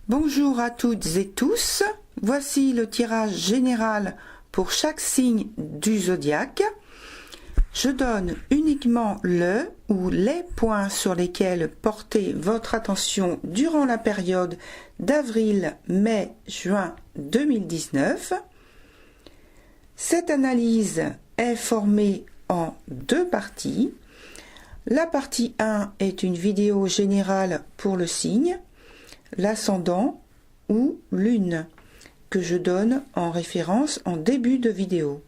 Bonjour à toutes et tous, voici le tirage général pour chaque signe du zodiaque. Je donne uniquement le ou les points sur lesquels porter votre attention durant la période d'avril, mai, juin 2019. Cette analyse est formée en deux parties. La partie 1 est une vidéo générale pour le signe, l'ascendant ou lune, que je donne en référence en début de vidéo.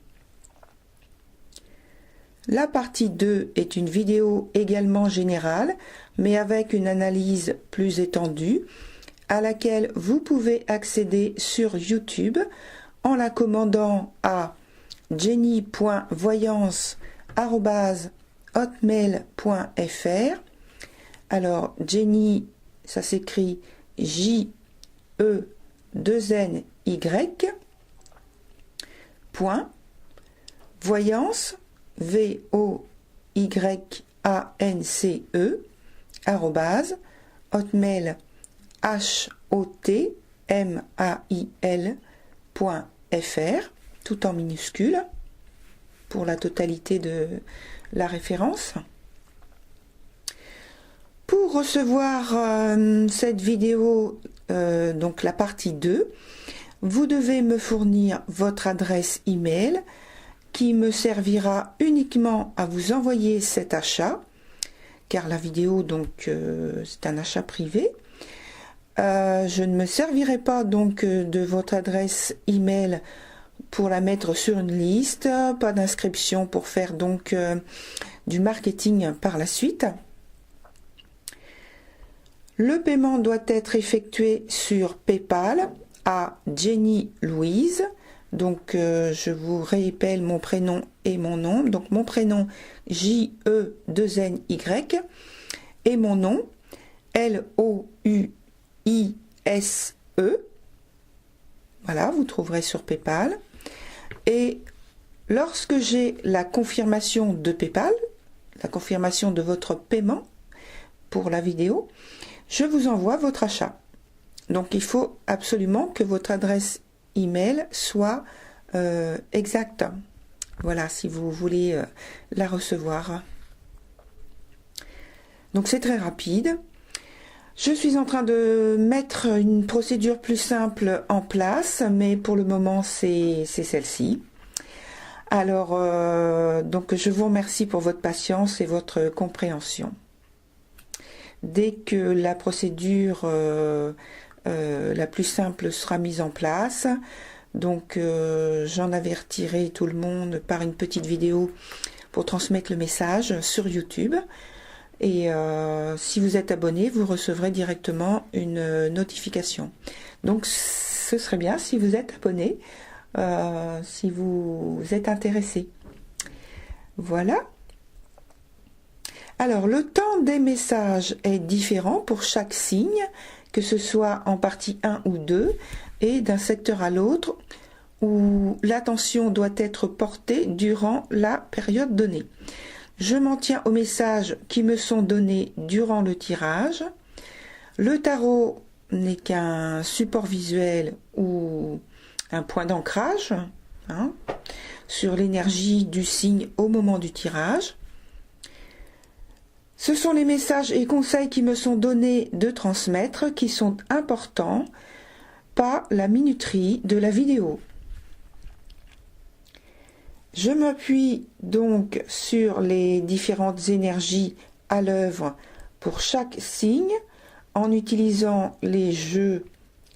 La partie 2 est une vidéo également générale, mais avec une analyse plus étendue, à laquelle vous pouvez accéder sur YouTube en la commandant à jenny.voyance@hotmail.fr. Alors Jenny, ça s'écrit J-E-2-N-Y, point, voyance, V-O-Y-A-N-C-E, arrobase, hotmail, H-O-T-M-A-I-L.fr, tout en minuscule, pour la totalité de la référence. Pour recevoir cette vidéo, donc la partie 2, vous devez me fournir votre adresse email qui me servira uniquement à vous envoyer cet achat, car la vidéo donc c'est un achat privé. Je ne me servirai pas donc de votre adresse email pour la mettre sur une liste, pas d'inscription pour faire donc du marketing par la suite. Le paiement doit être effectué sur PayPal à Jenny Louise. Donc je vous répète mon prénom et mon nom. Donc mon prénom J-E-2-N-Y et mon nom L-O-U-I-S-E. Voilà, vous trouverez sur PayPal. Et lorsque j'ai la confirmation de PayPal, la confirmation de votre paiement pour la vidéo, je vous envoie votre achat. Donc il faut absolument que votre adresse email soit exacte. Voilà, si vous voulez la recevoir. Donc c'est très rapide. Je suis en train de mettre une procédure plus simple en place, mais pour le moment c'est celle-ci. Alors donc je vous remercie pour votre patience et votre compréhension. Dès que la procédure la plus simple sera mise en place, donc j'en avertirai tout le monde par une petite vidéo pour transmettre le message sur YouTube. Et si vous êtes abonné, vous recevrez directement une notification. Donc ce serait bien si vous êtes abonné, si vous êtes intéressé. Voilà. Alors, le temps des messages est différent pour chaque signe, que ce soit en partie 1 ou 2, et d'un secteur à l'autre, où l'attention doit être portée durant la période donnée. Je m'en tiens aux messages qui me sont donnés durant le tirage. Le tarot n'est qu'un support visuel ou un point d'ancrage sur l'énergie du signe au moment du tirage. Ce sont les messages et conseils qui me sont donnés de transmettre qui sont importants, pas la minuterie de la vidéo. Je m'appuie donc sur les différentes énergies à l'œuvre pour chaque signe en utilisant les jeux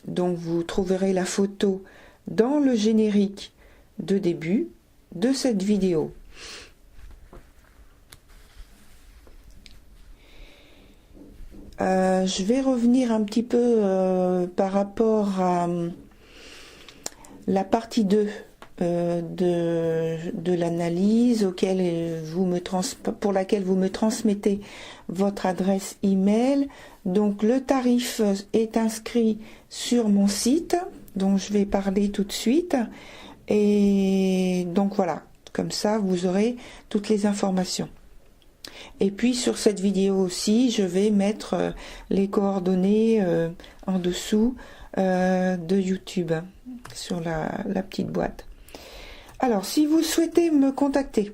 dont vous trouverez la photo dans le générique de début de cette vidéo. Je vais revenir un petit peu par rapport à la partie 2 de l'analyse pour laquelle vous me transmettez votre adresse email. Donc le tarif est inscrit sur mon site dont je vais parler tout de suite. Et donc voilà, comme ça vous aurez toutes les informations. Et puis sur cette vidéo aussi, je vais mettre les coordonnées en dessous de YouTube, sur la petite boîte. Alors, si vous souhaitez me contacter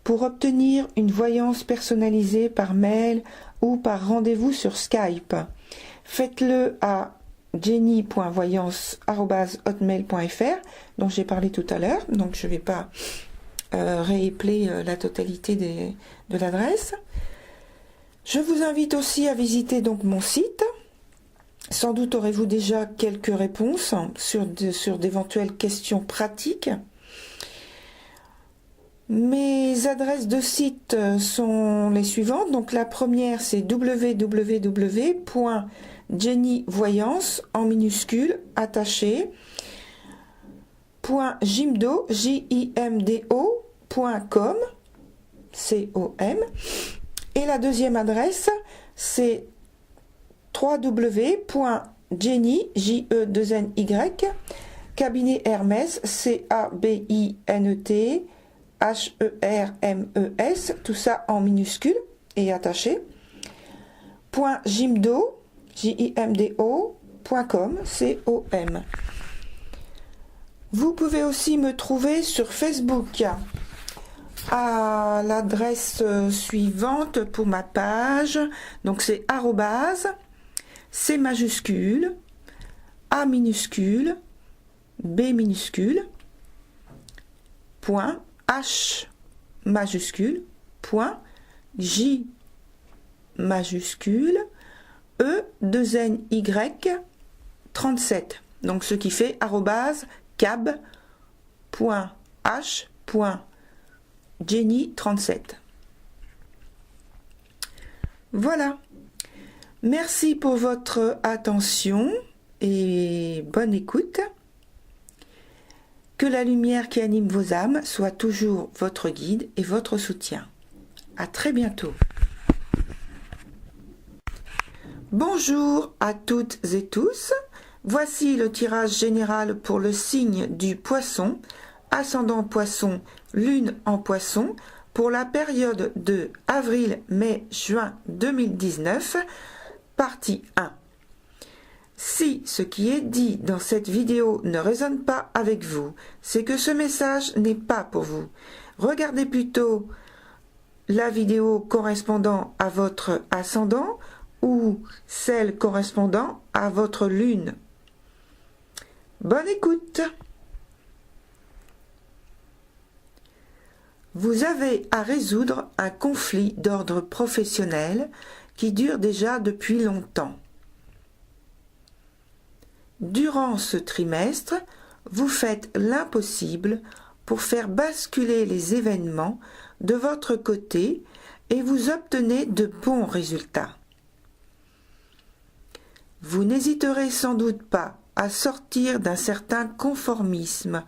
pour obtenir une voyance personnalisée par mail ou par rendez-vous sur Skype, faites-le à jenny.voyance@hotmail.fr, dont j'ai parlé tout à l'heure, donc je ne vais pas réépeler la totalité de l'adresse. Je vous invite aussi à visiter donc mon site. Sans doute aurez-vous déjà quelques réponses sur d'éventuelles questions pratiques. Mes adresses de site sont les suivantes. Donc la première, c'est www.jennyvoyance en minuscule attaché .jimdo jimdo.com .com. Et la deuxième adresse, c'est www.jenny cabinet Hermès CABINET HERMES, tout ça en minuscule et attaché, .jimdo jimdo.com .com. Vous pouvez aussi me trouver sur Facebook à l'adresse suivante pour ma page, donc c'est arrobase, C majuscule, A minuscule, B minuscule, point, H majuscule, point, J majuscule, E 2 N Y 37. Donc ce qui fait arrobase cab.h.jenny37. Voilà. Merci pour votre attention et bonne écoute. Que la lumière qui anime vos âmes soit toujours votre guide et votre soutien. À très bientôt. Bonjour à toutes et tous. Voici le tirage général pour le signe du Poisson, ascendant Poisson, lune en Poisson, pour la période de avril, mai, juin 2019, partie 1. Si ce qui est dit dans cette vidéo ne résonne pas avec vous, c'est que ce message n'est pas pour vous. Regardez plutôt la vidéo correspondant à votre ascendant ou celle correspondant à votre lune. Bonne écoute. Vous avez à résoudre un conflit d'ordre professionnel qui dure déjà depuis longtemps. Durant ce trimestre, vous faites l'impossible pour faire basculer les événements de votre côté et vous obtenez de bons résultats. Vous n'hésiterez sans doute pas à sortir d'un certain conformisme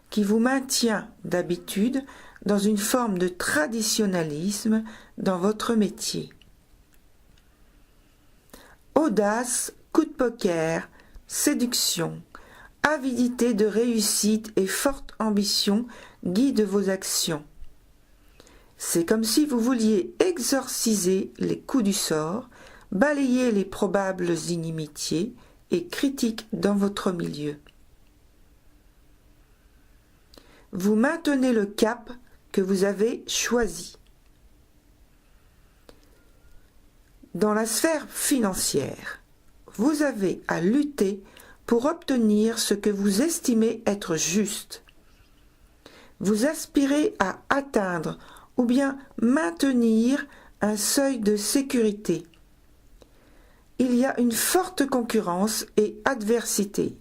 qui vous maintient d'habitude dans une forme de traditionnalisme dans votre métier. Audace, coup de poker, séduction, avidité de réussite et forte ambition guident vos actions. C'est comme si vous vouliez exorciser les coups du sort, balayer les probables inimitiés et critiques dans votre milieu. Vous maintenez le cap que vous avez choisi. Dans la sphère financière, vous avez à lutter pour obtenir ce que vous estimez être juste. Vous aspirez à atteindre ou bien maintenir un seuil de sécurité. Il y a une forte concurrence et adversité.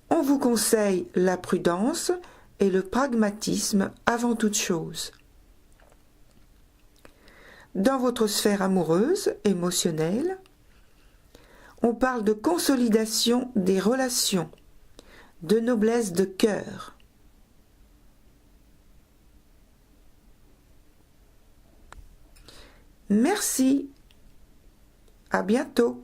On vous conseille la prudence et le pragmatisme avant toute chose. Dans votre sphère amoureuse, émotionnelle, on parle de consolidation des relations, de noblesse de cœur. Merci. À bientôt.